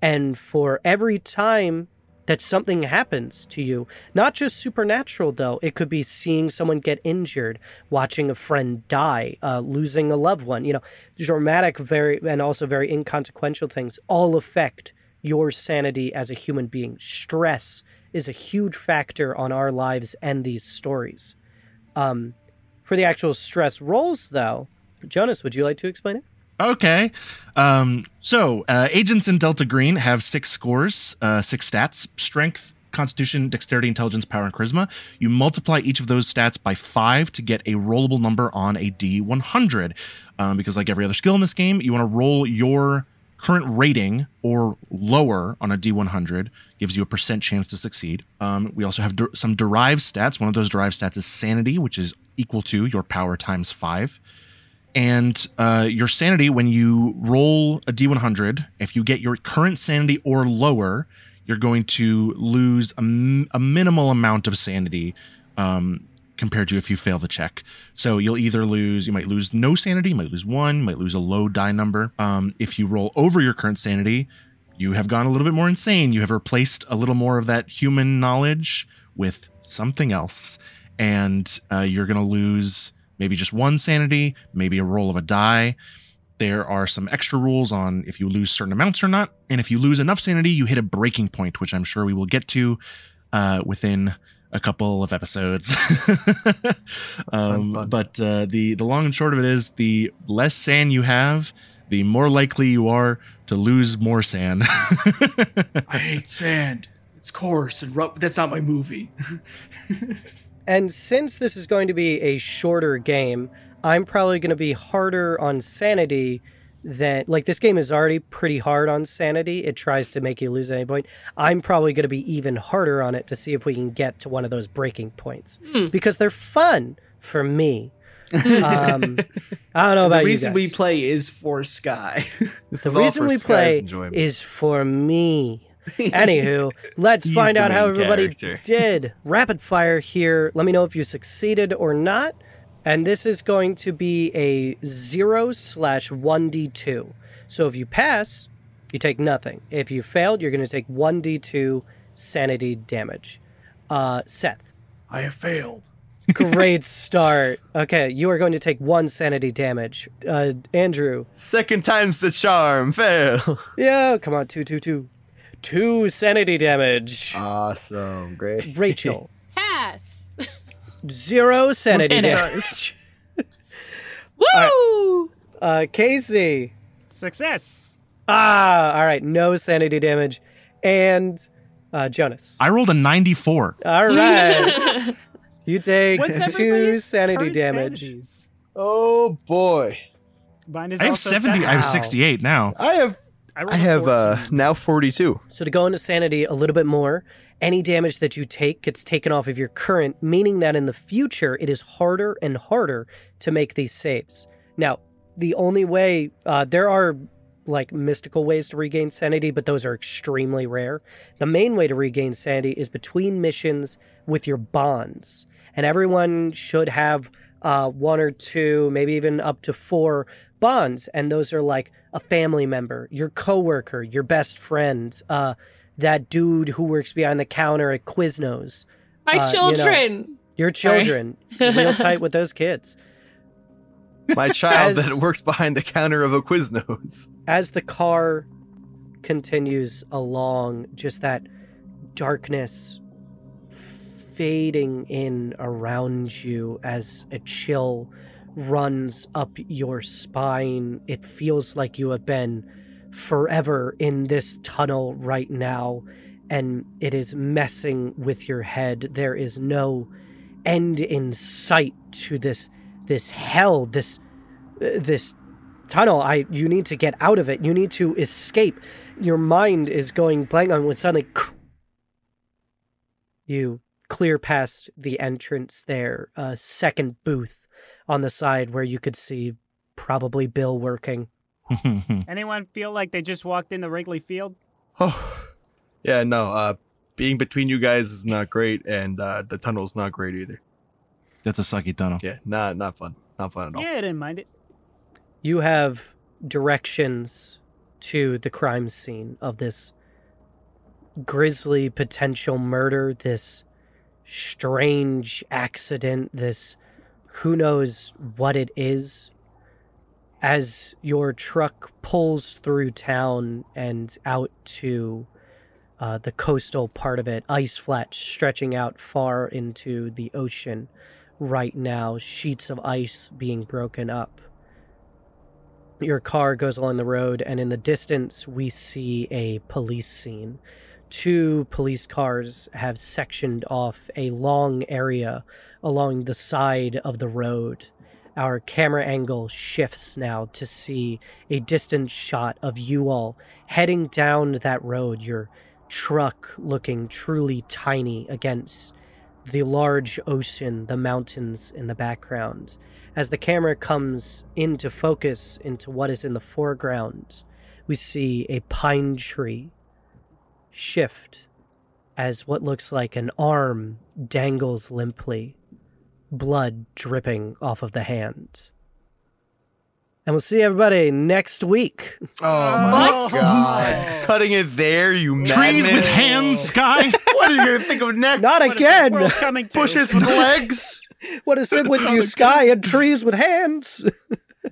And for every time that something happens to you, not just supernatural though, it could be seeing someone get injured, watching a friend die, losing a loved one, dramatic, and also very inconsequential things all affect your sanity as a human being. Stress is a huge factor on our lives and these stories. For the actual stress rolls though, Jonas, would you like to explain it? Okay. So agents in Delta Green have 6 scores, 6 stats: strength, constitution, dexterity, intelligence, power, and charisma. You multiply each of those stats by 5 to get a rollable number on a D100. Because like every other skill in this game, you want to roll your current rating or lower on a D100. Gives you a % chance to succeed. We also have some derived stats. One of those derived stats is sanity, which is equal to your power times 5. And your sanity, when you roll a D100, if you get your current sanity or lower, you're going to lose a minimal amount of sanity compared to if you fail the check. So you might lose no sanity, you might lose 1, you might lose a low die number. If you roll over your current sanity, you have gone a little bit more insane. You have replaced a little more of that human knowledge with something else. And you're going to lose maybe just 1 sanity, maybe a roll of a die. There are some extra rules on if you lose certain amounts or not. And if you lose enough sanity, you hit a breaking point, which I'm sure we will get to within a couple of episodes. Fun. But the long and short of it is, the less sand you have, the more likely you are to lose more sand. I hate sand. It's coarse and rough. That's not my movie. And since this is going to be a shorter game, I'm probably going to be harder on sanity then like this game is already pretty hard on sanity. It tries to make you lose at any point. I'm probably going to be even harder on it to see if we can get to one of those breaking points because they're fun for me. I don't know about you guys. The reason we play is for Sky. The reason we play is for me. Anywho, let's find out how everybody did. Rapid fire here. Let me know if you succeeded or not. And this is going to be a 0/1d2. So if you pass, you take nothing. If you failed, you're going to take 1d2 sanity damage. Seth. I have failed. Great start. Okay, you are going to take 1 sanity damage. Andrew. Second time's the charm. Fail. Yeah, come on. 2. 2 sanity damage. Awesome. Great. Rachel. Pass. 0 sanity damage. Woo! Right. Casey. Success. All right. No sanity damage. And Jonas. I rolled a 94. All right. You take What's 2 everybody's sanity current damage. sanities? Oh boy. Mine is I have also 70. I have Wow. 68 now. I rolled a have 14. now 42. So to go into sanity a little bit more, any damage that you take gets taken off of your current, meaning that in the future it is harder and harder to make these saves. Now, the only way, there are like mystical ways to regain sanity, but those are extremely rare. The main way to regain sanity is between missions with your bonds. And everyone should have 1 or 2, maybe even up to 4 bonds. And those are like a family member, your coworker, your best friend, that dude who works behind the counter at Quiznos. My children. Your children. Real tight with those kids. My child As- that works behind the counter of a Quiznos. As the car continues along, just that darkness fading in around you as a chill runs up your spine. It feels like you have been forever in this tunnel right now, and it is messing with your head. There is no end in sight to this hell, this tunnel. You need to get out of it. You need to escape. Your mind is going blank on when suddenly you clear past the entrance there, a second booth on the side where you could see probably Bill working. Anyone feel like they just walked in the Wrigley Field? Oh, yeah, no. Being between you guys is not great, and the tunnel's not great either. That's a sucky tunnel. Yeah, not fun. Not fun at all. Yeah, I didn't mind it. You have directions to the crime scene of this grisly potential murder, this strange accident, this who knows what it is. As your truck pulls through town and out to the coastal part of it, ice flats stretching out far into the ocean right now, sheets of ice being broken up. Your car goes along the road, and in the distance, we see a police scene. 2 police cars have sectioned off a long area along the side of the road. Our camera angle shifts now to see a distant shot of you all heading down that road, your truck looking truly tiny against the large ocean, the mountains in the background. As the camera comes into focus into what is in the foreground, we see a pine tree shift as what looks like an arm dangles limply, blood dripping off of the hand. And we'll see everybody next week. Oh my What? god. Cutting it there, you Trees madman. with hands, Sky. What are you going to think of next? Not What is again! the world coming to? Bushes with legs? What is it with you, Sky, and trees with hands?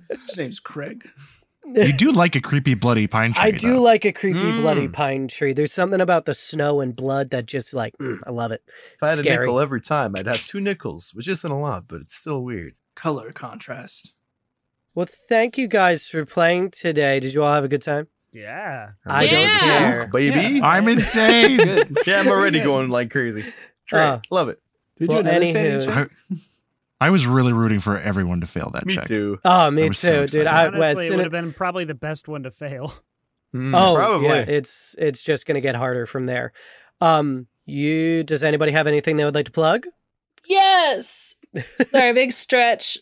His name's Craig. You do like a creepy, bloody pine tree. I do though. like a creepy, bloody pine tree. There's something about the snow and blood that just I love it. If I had Scary. a nickel every time, I'd have 2 nickels, which isn't a lot, but it's still weird. Color contrast. Well, thank you guys for playing today. Did you all have a good time? Yeah. I don't Yeah. care. Baby. Yeah. I'm insane. Good. Yeah, I'm already going like crazy. Great. Oh. Love it. Did we Well, do another anywho- sanity check? I was really rooting for everyone to fail that Me check. too. Oh, me I was so too, dude. excited. Honestly, it would have been probably the best one to fail. Oh, probably. yeah, it's just gonna get harder from there. Does anybody have anything they would like to plug? Yes. Sorry, big stretch.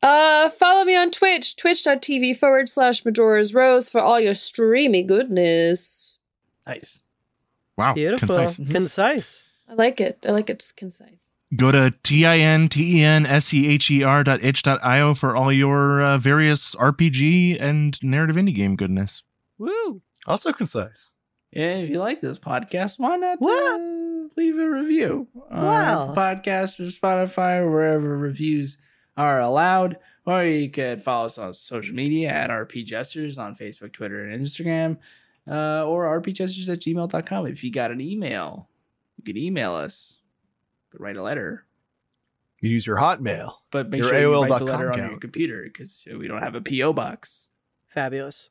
Follow me on Twitch, twitch.tv/Majora's Rose for all your streamy goodness. Nice. Wow, Beautiful, concise. I like it. It's concise. Go to tintenseher.itch.io for all your various RPG and narrative indie game goodness. Woo! Also concise. Yeah, if you like this podcast, why not leave a review on Wow. podcast or Spotify or wherever reviews are allowed. Or you could follow us on social media at rpgesters on Facebook, Twitter, and Instagram, or rpgesters@gmail.com. If you got an email, you can email us. You could write a letter. You use your Hotmail. But make Your sure you write the AOL.com letter on account. your computer because we don't have a P.O. box. Fabulous.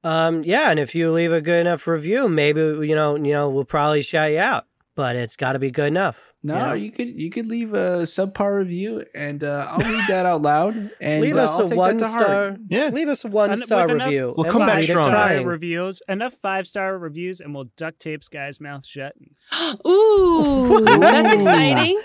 Yeah, and if you leave a good enough review, maybe we'll probably shout you out. But it's got to be good enough. No, you could leave a subpar review, and I'll read that out loud. And Leave us I'll a take one that to heart. star. Yeah. Leave us a 1-star With enough- review. We'll and come back read it strong. crying. Reviews, enough 5-star reviews, and we'll duct tape Sky's mouth shut. Ooh, that's exciting.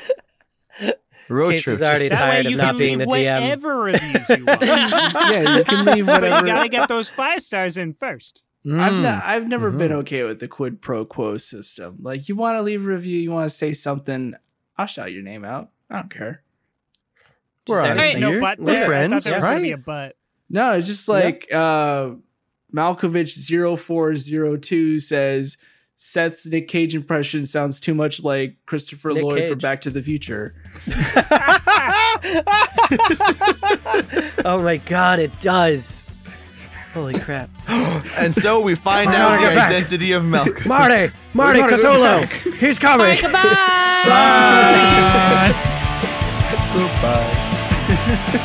Road Case trip. is already just- That way tired you of can not being leave the DM. whatever reviews you want. Yeah, you can leave But whatever. you gotta get those 5 stars in first. I've never been okay with the quid pro quo system. Like, you want to leave a review, you want to say something, I'll shout your name out. I don't care. We're Just honest ask- No here. but We're there. I friends, thought there was gonna be a right? but. No, it's just like Malkovich0402 says Seth's Nick Cage impression sounds too much like Christopher Nick Lloyd from Cage. Back to the Future. Oh my god, it does. Holy crap. And so we find I out wanna the get back. identity of Malcolm. Marty, gotta go Cthulhu, back. he's All coming. right, goodbye. Goodbye.